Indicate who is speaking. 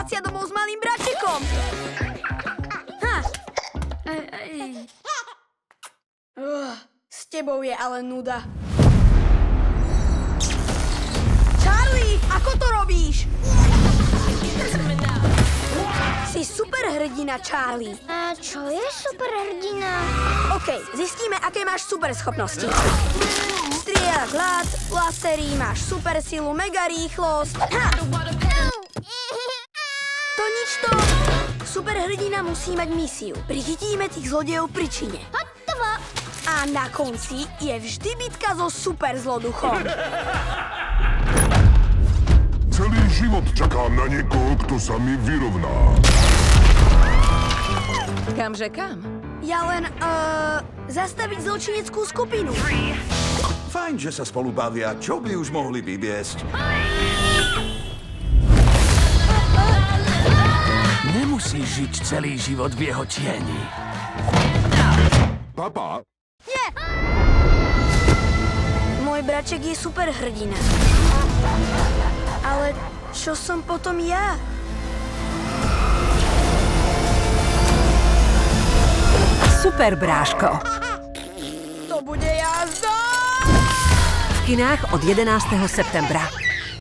Speaker 1: vracia domov s malým bračekom. S tebou je ale nuda. Charlie, ako to robíš? Si superhrdina, Charlie.
Speaker 2: A čo je superhrdina?
Speaker 1: OK, zistíme, aké máš superschopnosti. Strieľaš ľad, blastery, máš super silu, mega rýchlosť. To nič to. Superhrdina musí mať misiu. Prichytíme tých zlodejov pri čine.
Speaker 2: Hotovo.
Speaker 1: A na konci je vždy bitka so super zloduchom.
Speaker 3: Celý život čakám na niekoho, kto sa mi vyrovná.
Speaker 4: Kamže kam?
Speaker 1: Ja len, zastaviť zločineckú skupinu.
Speaker 5: Fajn, že sa spolu bavia. Čo by už mohli vyviesť?
Speaker 6: Nemusíš žiť celý život v jeho tieni.
Speaker 3: Papa,
Speaker 1: Môj braček je superhrdina. Ale čo som potom ja?
Speaker 4: Super bráško.
Speaker 1: To bude jazda!
Speaker 4: V kinách od 11. septembra.